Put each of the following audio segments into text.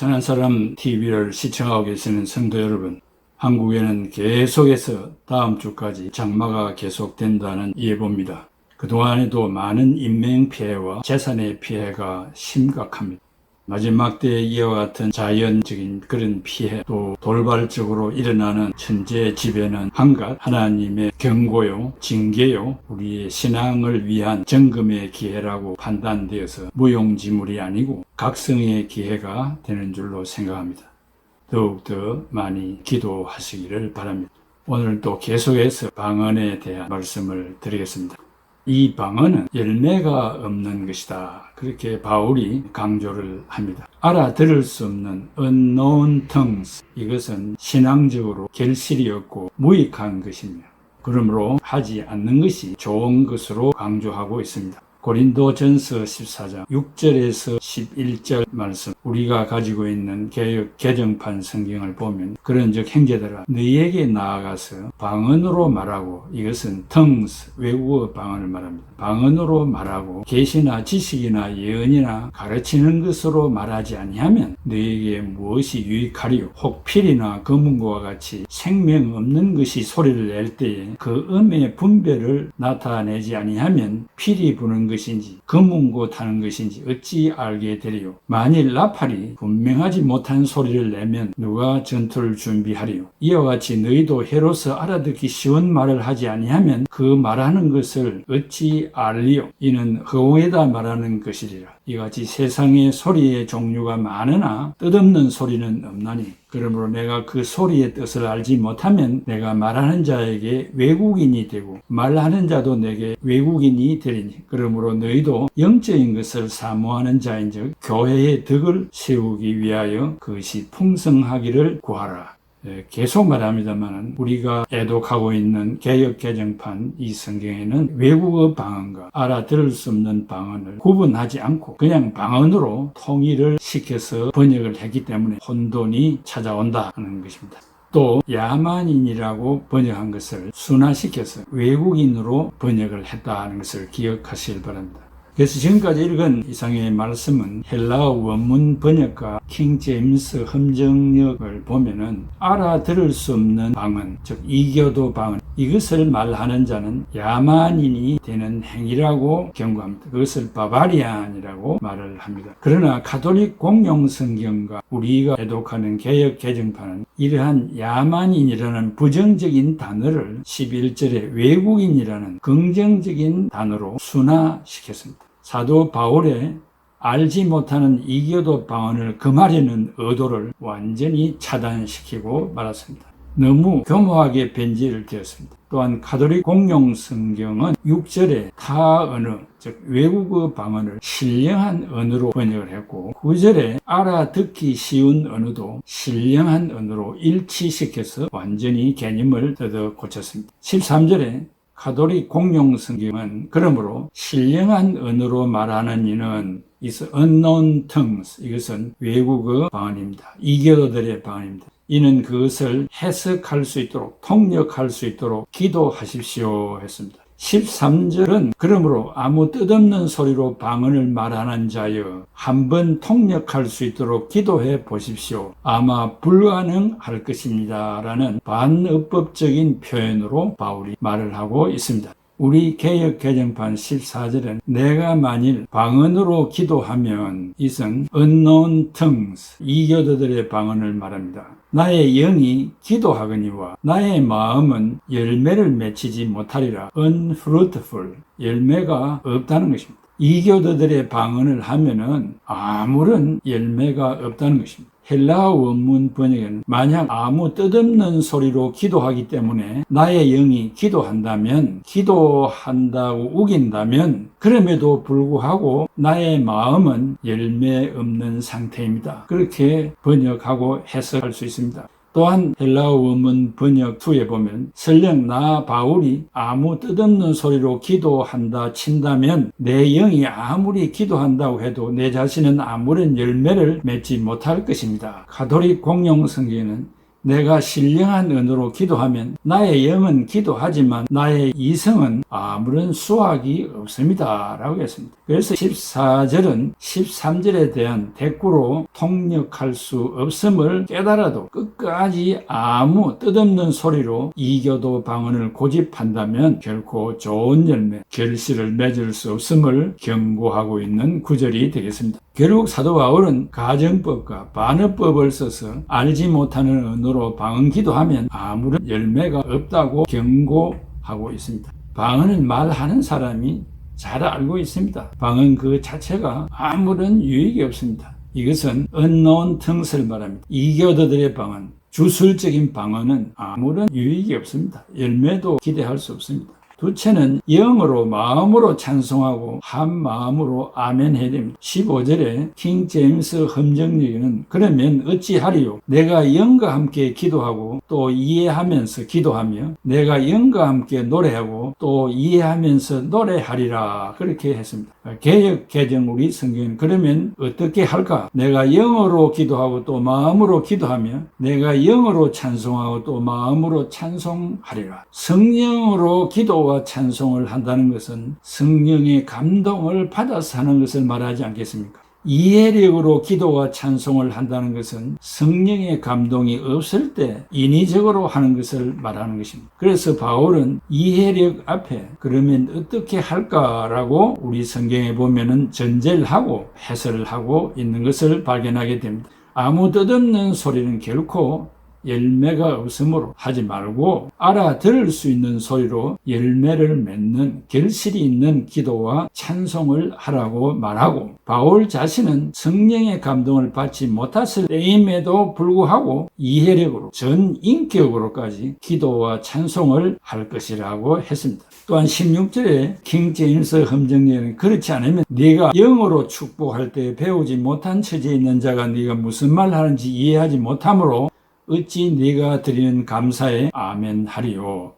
선한 사람 TV를 시청하고 계시는 성도 여러분, 한국에는 계속해서 다음 주까지 장마가 계속된다는 예보입니다. 그동안에도 많은 인명피해와 재산의 피해가 심각합니다. 마지막 때에 이와 같은 자연적인 그런 피해, 또 돌발적으로 일어나는 천재지변은 한갓 하나님의 경고요, 징계요, 우리의 신앙을 위한 점검의 기회라고 판단되어서 무용지물이 아니고 각성의 기회가 되는 줄로 생각합니다. 더욱더 많이 기도하시기를 바랍니다. 오늘 또 계속해서 방언에 대한 말씀을 드리겠습니다. 이 방언은 열매가 없는 것이다. 그렇게 바울이 강조를 합니다. 알아들을 수 없는 unknown tongues, 이것은 신앙적으로 결실이 없고 무익한 것이며 그러므로 하지 않는 것이 좋은 것으로 강조하고 있습니다. 고린도전서 14장 6절에서 11절 말씀, 우리가 가지고 있는 개역 개정판 성경을 보면 그런즉 형제들아 너희에게 나아가서 방언으로 말하고, 이것은 tongues, 외국어 방언을 말합니다. 방언으로 말하고 계시나 지식이나 예언이나 가르치는 것으로 말하지 아니하면 너희에게 무엇이 유익하리요? 혹 필이나 검은고와 같이 생명 없는 것이 소리를 낼 때에 그 음의 분별을 나타내지 아니하면 필이 부는 것인지 검은고 타는 것인지 어찌 알게 되리요? 만일 나팔이 분명하지 못한 소리를 내면 누가 전투를 준비하리요? 이와 같이 너희도 해로서 알아듣기 쉬운 말을 하지 아니하면 그 말하는 것을 어찌 알리요? 이는 허공에다 말하는 것이리라. 이같이 세상에 소리의 종류가 많으나 뜻없는 소리는 없나니 그러므로 내가 그 소리의 뜻을 알지 못하면 내가 말하는 자에게 외국인이 되고 말하는 자도 내게 외국인이 되리니 그러므로 너희도 영적인 것을 사모하는 자인즉 교회의 덕을 세우기 위하여 그것이 풍성하기를 구하라. 계속 말합니다만 우리가 애독하고 있는 개역 개정판 이 성경에는 외국어 방언과 알아들을 수 없는 방언을 구분하지 않고 그냥 방언으로 통일을 시켜서 번역을 했기 때문에 혼돈이 찾아온다는 것입니다. 또 야만인이라고 번역한 것을 순화시켜서 외국인으로 번역을 했다는 것을 기억하시길 바랍니다. 그래서 지금까지 읽은 이상의 말씀은 헬라어 원문 번역과 킹 제임스 험정역을 보면은 알아들을 수 없는 방언, 즉 이교도 방언, 이것을 말하는 자는 야만인이 되는 행위라고 경고합니다. 그것을 바바리안이라고 말을 합니다. 그러나 가톨릭 공용 성경과 우리가 애독하는 개역 개정판은 이러한 야만인이라는 부정적인 단어를 11절에 외국인이라는 긍정적인 단어로 순화시켰습니다. 사도 바울의 알지 못하는 이교도 방언을 금하려는 의도를 완전히 차단시키고 말았습니다. 너무 교모하게 변질을 되었습니다. 또한 가톨릭 공용 성경은 6절에 타 언어, 즉 외국어 방언을 신령한 언어로 번역을 했고 9절에 알아듣기 쉬운 언어도 신령한 언어로 일치시켜서 완전히 개념을 뜯어 고쳤습니다. 13절에 가톨릭 공용 성경은 그러므로 신령한 언어로 말하는 이는 unknown tongues, 이것은 외국어 방언입니다. 이교도들의 방언입니다. 이는 그것을 해석할 수 있도록 통역할 수 있도록 기도하십시오 했습니다. 13절은 그러므로 아무 뜻없는 소리로 방언을 말하는 자여 한번 통역할 수 있도록 기도해 보십시오. 아마 불가능할 것입니다 라는 반어법적인 표현으로 바울이 말을 하고 있습니다. 우리 개역 개정판 14절은 내가 만일 방언으로 기도하면 이것은 unknown tongues, 이교도들의 방언을 말합니다. 나의 영이 기도하거니와 나의 마음은 열매를 맺히지 못하리라. unfruitful, 열매가 없다는 것입니다. 이교도들의 방언을 하면은 아무런 열매가 없다는 것입니다. 헬라어 원문 번역에는 만약 아무 뜻없는 소리로 기도하기 때문에 나의 영이 기도한다고 우긴다면 그럼에도 불구하고 나의 마음은 열매 없는 상태입니다. 그렇게 번역하고 해석할 수 있습니다. 또한 헬라어 원문 번역 2에 보면 설령 나 바울이 아무 뜻없는 소리로 기도한다 친다면 내 영이 아무리 기도한다고 해도 내 자신은 아무런 열매를 맺지 못할 것입니다. 가톨릭 공용 성경에는 내가 신령한 언어로 기도하면 나의 영은 기도하지만 나의 이성은 아무런 수확이 없습니다 라고 했습니다. 그래서 14절은 13절에 대한 대꾸로 통역할 수 없음을 깨달아도 끝까지 아무 뜻없는 소리로 이교도 방언을 고집한다면 결코 좋은 열매, 결실을 맺을 수 없음을 경고하고 있는 구절이 되겠습니다. 결국 사도 바울은 가정법과 반어법을 써서 알지 못하는 언어로 방언 기도하면 아무런 열매가 없다고 경고하고 있습니다. 방언은 말하는 사람이 잘 알고 있습니다. 방언 그 자체가 아무런 유익이 없습니다. 이것은 unknown tongues를 말합니다. 이교도들의 방언, 주술적인 방언은 아무런 유익이 없습니다. 열매도 기대할 수 없습니다. 두째는 영으로 마음으로 찬송하고 한 마음으로 아멘 해야 됩니다. 15절에 킹 제임스 험정역에는 그러면 어찌하리요? 내가 영과 함께 기도하고 또 이해하면서 기도하며 내가 영과 함께 노래하고 또 이해하면서 노래하리라 그렇게 했습니다. 개역 개정 우리 성경은 그러면 어떻게 할까? 내가 영어로 기도하고 또 마음으로 기도하며 내가 영어로 찬송하고 또 마음으로 찬송하리라. 성령으로 기도와 찬송을 한다는 것은 성령의 감동을 받아서 하는 것을 말하지 않겠습니까? 이해력으로 기도와 찬송을 한다는 것은 성령의 감동이 없을 때 인위적으로 하는 것을 말하는 것입니다. 그래서 바울은 이해력 앞에 그러면 어떻게 할까라고 우리 성경에 보면은 전제를 하고 해설을 하고 있는 것을 발견하게 됩니다. 아무 뜻없는 소리는 결코 열매가 없으므로 하지 말고 알아들을 수 있는 소리로 열매를 맺는 결실이 있는 기도와 찬송을 하라고 말하고 바울 자신은 성령의 감동을 받지 못했을 때임에도 불구하고 이해력으로 전 인격으로까지 기도와 찬송을 할 것이라고 했습니다. 또한 16절에 킹 제임스 험정역에는 그렇지 않으면 네가 영어로 축복할 때 배우지 못한 처지에 있는 자가 네가 무슨 말 하는지 이해하지 못하므로 어찌 네가 드리는 감사에 아멘 하리요.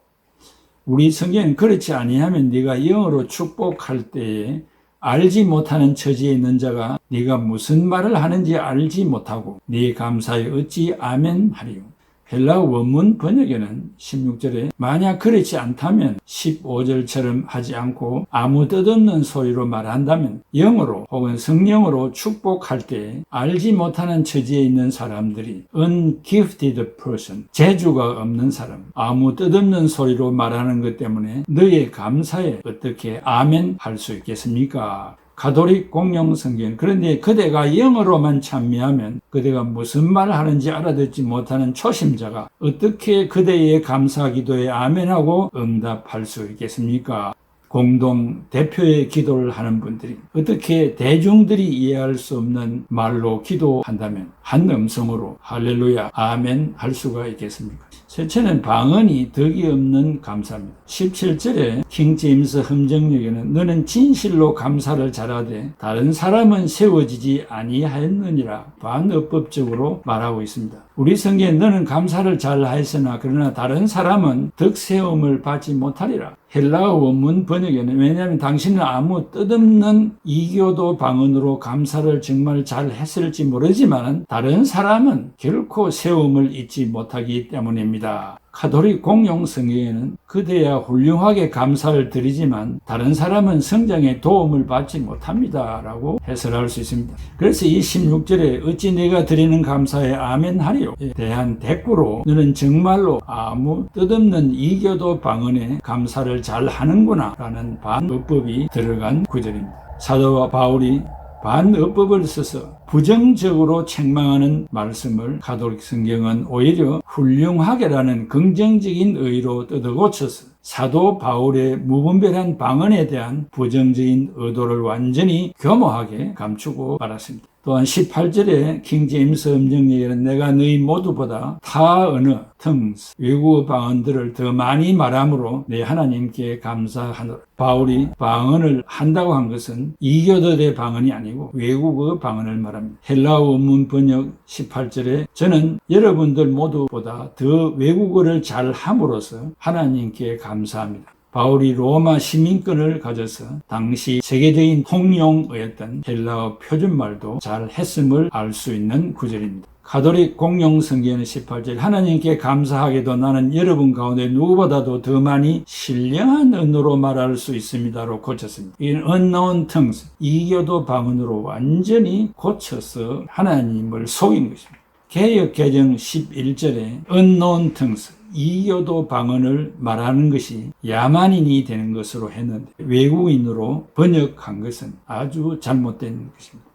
우리 성경은 그렇지 아니하면 네가 영어로 축복할 때에 알지 못하는 처지에 있는 자가 네가 무슨 말을 하는지 알지 못하고 네 감사에 어찌 아멘 하리요. 헬라 원문 번역에는 16절에 만약 그렇지 않다면 15절처럼 하지 않고 아무 뜻없는 소리로 말한다면 영어로 혹은 성령으로 축복할 때 알지 못하는 처지에 있는 사람들이 ungifted person, 재주가 없는 사람, 아무 뜻없는 소리로 말하는 것 때문에 너의 감사에 어떻게 아멘 할 수 있겠습니까? 가톨릭 공용 성경. 그런데 그대가 영어로만 찬미하면 그대가 무슨 말을 하는지 알아듣지 못하는 초심자가 어떻게 그대의 감사 기도에 아멘하고 응답할 수 있겠습니까? 공동 대표의 기도를 하는 분들이 어떻게 대중들이 이해할 수 없는 말로 기도한다면 한 음성으로 할렐루야 아멘 할 수가 있겠습니까? 셋째는 방언이 덕이 없는 감사입니다. 17절에 킹 제임스 험정역에는 너는 진실로 감사를 잘하되 다른 사람은 세워지지 아니하였느니라 반어법적으로 말하고 있습니다. 우리 성경에 너는 감사를 잘하였으나 그러나 다른 사람은 덕세움을 받지 못하리라. 헬라어 원문 번역에는 왜냐하면 당신은 아무 뜻없는 이교도 방언으로 감사를 정말 잘 했을지 모르지만 다른 사람은 결코 세움을 잊지 못하기 때문입니다. 가톨릭 공용 성경에는 그대야 훌륭하게 감사를 드리지만 다른 사람은 성장에 도움을 받지 못합니다 라고 해설할 수 있습니다. 그래서 이 16절에 어찌 내가 드리는 감사에 아멘 하리요 대한 대꾸로 너는 정말로 아무 뜻없는 이교도 방언에 감사를 잘 하는구나 라는 반어법이 들어간 구절입니다. 사도 바울이 반어법을 써서 부정적으로 책망하는 말씀을 가톨릭 성경은 오히려 훌륭하게라는 긍정적인 의로 뜯어고쳐서 사도 바울의 무분별한 방언에 대한 부정적인 의도를 완전히 교모하게 감추고 말았습니다. 또한 18절에 킹 제임스 음정역에는 내가 너희 모두보다 타 언어, tongues, 외국어 방언들을 더 많이 말함으로 내 하나님께 감사하노라. 바울이 방언을 한다고 한 것은 이교도의 방언이 아니고 외국어 방언을 말합니다. 헬라어 원문 번역 18절에 저는 여러분들 모두보다 더 외국어를 잘 함으로써 하나님께 감사합니다. 바울이 로마 시민권을 가져서 당시 세계적인 통용어였던 헬라어 표준말도 잘 했음을 알 수 있는 구절입니다. 가톨릭 공용 성경의 18절 하나님께 감사하게도 나는 여러분 가운데 누구보다도 더 많이 신령한 언어로 말할 수 있습니다로 고쳤습니다. 이 unknown tongues, 이교도 방언으로 완전히 고쳐서 하나님을 속인 것입니다. 개역 개정 11절에 unknown tongues, 이교도 방언을 말하는 것이 야만인이 되는 것으로 했는데 외국인으로 번역한 것은 아주 잘못된 것입니다.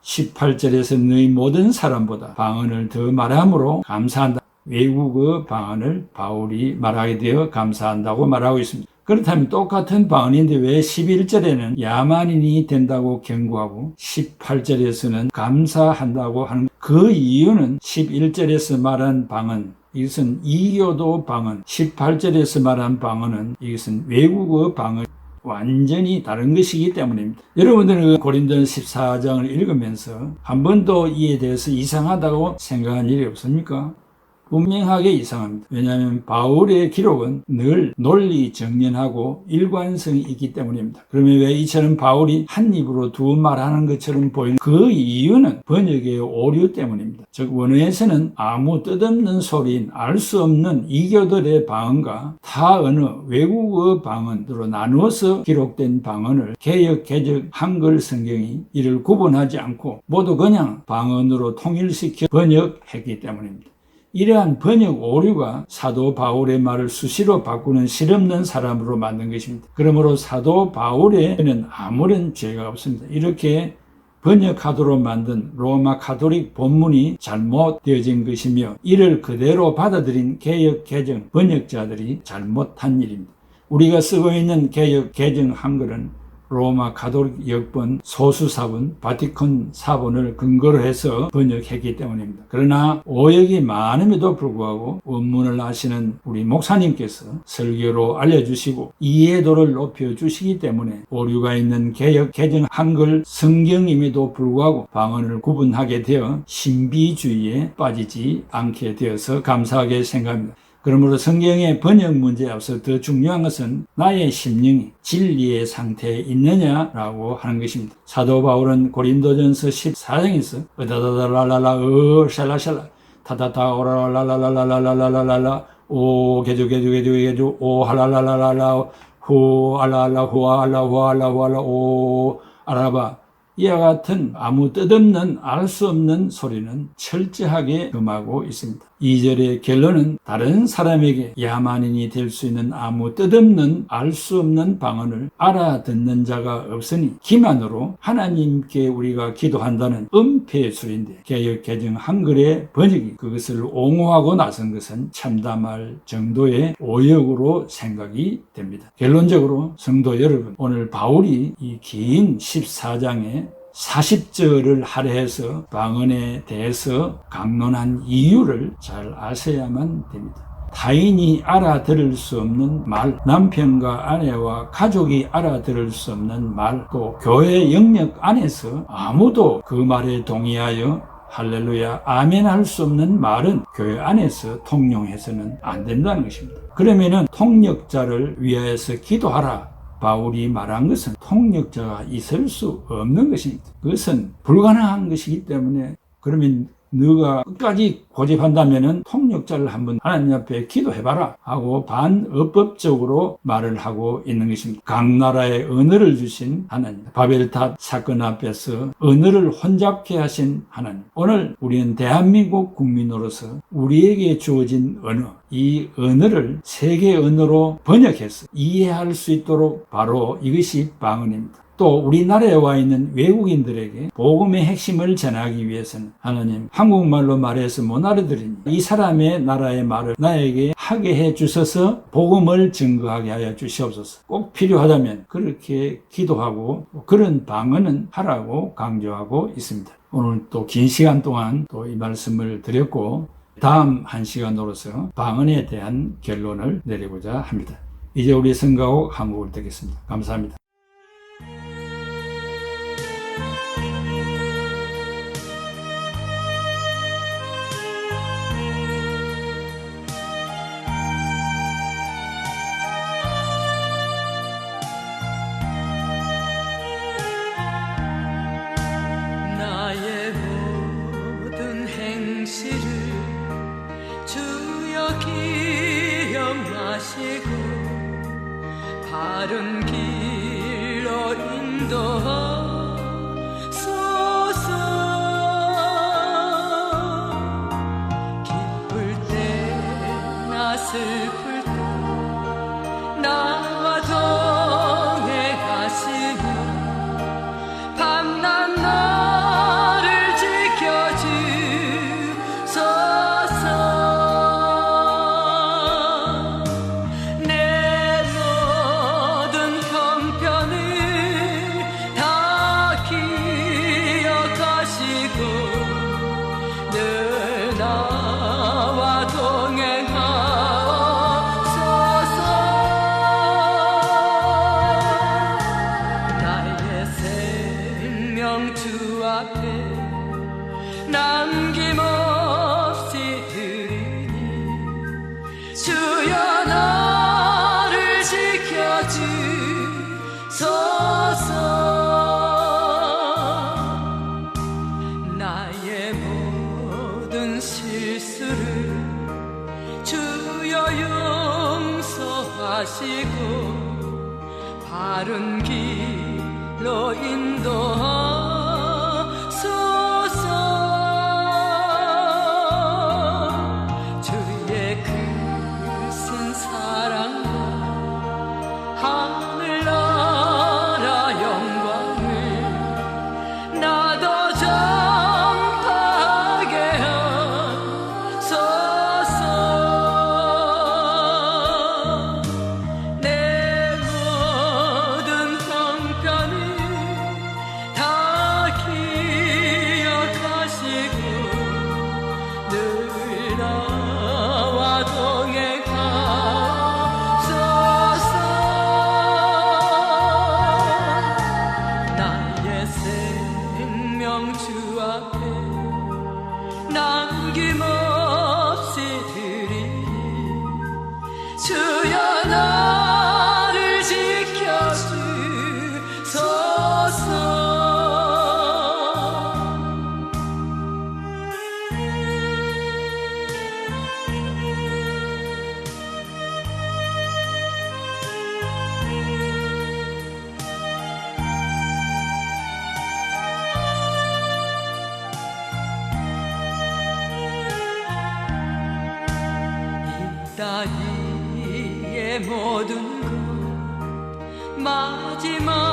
18절에서 너희 모든 사람보다 방언을 더 말함으로 감사한다. 외국어 방언을 바울이 말하게 되어 감사한다고 말하고 있습니다. 그렇다면 똑같은 방언인데 왜 11절에는 야만인이 된다고 경고하고 18절에서는 감사한다고 하는 그 이유는 11절에서 말한 방언, 이것은 이교도 방언, 18절에서 말한 방언은 이것은 외국어 방언, 완전히 다른 것이기 때문입니다. 여러분들은 고린도전서 14장을 읽으면서 한 번도 이에 대해서 이상하다고 생각한 일이 없습니까? 분명하게 이상합니다. 왜냐하면 바울의 기록은 늘 논리 정연하고 일관성이 있기 때문입니다. 그러면 왜 이처럼 바울이 한 입으로 두 말하는 것처럼 보이는 그 이유는 번역의 오류 때문입니다. 즉 원어에서는 아무 뜻없는 소리인 알 수 없는 이교들의 방언과 타 언어, 외국어 방언으로 나누어서 기록된 방언을 개역, 개적, 한글 성경이 이를 구분하지 않고 모두 그냥 방언으로 통일시켜 번역했기 때문입니다. 이러한 번역 오류가 사도 바울의 말을 수시로 바꾸는 실없는 사람으로 만든 것입니다. 그러므로 사도 바울에는 아무런 죄가 없습니다. 이렇게 번역하도록 만든 로마 가톨릭 본문이 잘못되어진 것이며 이를 그대로 받아들인 개역, 개정, 번역자들이 잘못한 일입니다. 우리가 쓰고 있는 개역, 개정 한글은 로마 가톨릭 역본, 소수사본, 바티칸 사본을 근거로 해서 번역했기 때문입니다. 그러나 오역이 많음에도 불구하고 원문을 아시는 우리 목사님께서 설교로 알려주시고 이해도를 높여주시기 때문에 오류가 있는 개역, 개정 한글 성경임에도 불구하고 방언을 구분하게 되어 신비주의에 빠지지 않게 되어서 감사하게 생각합니다. 그러므로 성경의 번역 문제에 앞서 더 중요한 것은 나의 심령이 진리의 상태에 있느냐라고 하는 것입니다. 사도 바울은 고린도전서 14장에서 으다다다랄랄라 샬라샬라 타다타 오라랄랄랄랄랄랄랄랄라 오 개주 오 할랄랄랄랄라 후 알랄라 후알라 후알라 후알라 오 알아봐 이와 같은 아무 뜻없는 알 수 없는 소리는 철저하게 금하고 있습니다. 2절의 결론은 다른 사람에게 야만인이 될 수 있는 아무 뜻없는 알 수 없는 방언을 알아듣는 자가 없으니 기만으로 하나님께 우리가 기도한다는 은폐술인데 개역 개정 한글의 번역이 그것을 옹호하고 나선 것은 참담할 정도의 오역으로 생각이 됩니다. 결론적으로 성도 여러분, 오늘 바울이 이 긴 14장에 40절을 할애해서 방언에 대해서 강론한 이유를 잘 아셔야만 됩니다. 타인이 알아들을 수 없는 말, 남편과 아내와 가족이 알아들을 수 없는 말, 또 교회 영역 안에서 아무도 그 말에 동의하여 할렐루야, 아멘 할 수 없는 말은 교회 안에서 통용해서는 안 된다는 것입니다. 그러면은 통역자를 위하여서 기도하라. 바울이 말한 것은 통역자가 있을 수 없는 것입니다. 그것은 불가능한 것이기 때문에 그러면 너가 끝까지 고집한다면 통역자를 한번 하나님 앞에 기도해봐라 하고 반업법적으로 말을 하고 있는 것입니다. 각 나라에 언어를 주신 하나님, 바벨탑 사건 앞에서 언어를 혼잡케 하신 하나님, 오늘 우리는 대한민국 국민으로서 우리에게 주어진 언어, 이 언어를 세계 언어로 번역해서 이해할 수 있도록 바로 이것이 방언입니다. 또 우리나라에 와 있는 외국인들에게 복음의 핵심을 전하기 위해서는 하나님 한국말로 말해서 못 알아들으니 이 사람의 나라의 말을 나에게 하게 해 주셔서 복음을 증거하게 하여 주시옵소서. 꼭 필요하다면 그렇게 기도하고 그런 방언은 하라고 강조하고 있습니다. 오늘 또 긴 시간 동안 또 이 말씀을 드렸고 다음 한 시간으로서 방언에 대한 결론을 내리고자 합니다. 이제 우리 성가곡 한 곡을 듣겠습니다. 감사합니다. 바른 길로 인도하소서. 기쁠 때나 슬플 때 나와 동행하시며 밤낮 나를 지켜주소서. 내 모든 형편을 다 기억하시고 늘 나와 동행하소서. 나의 생명 주 앞에 남김없이 드리니 주여 나를 지켜주소서. 나의 모든 실수를 주여 용서하시고 바른 길로 인도하소서. 주의 크신 사랑과 하늘나라 영광을 나도 전파하게 하소서. 내 모든 형편을 다 기억하시고 늘 나와 동행하소서. 나의 생명 주 앞에 남김없이 드리니 주여 나를 지켜주소서. 이 따위의 모든 것 마지막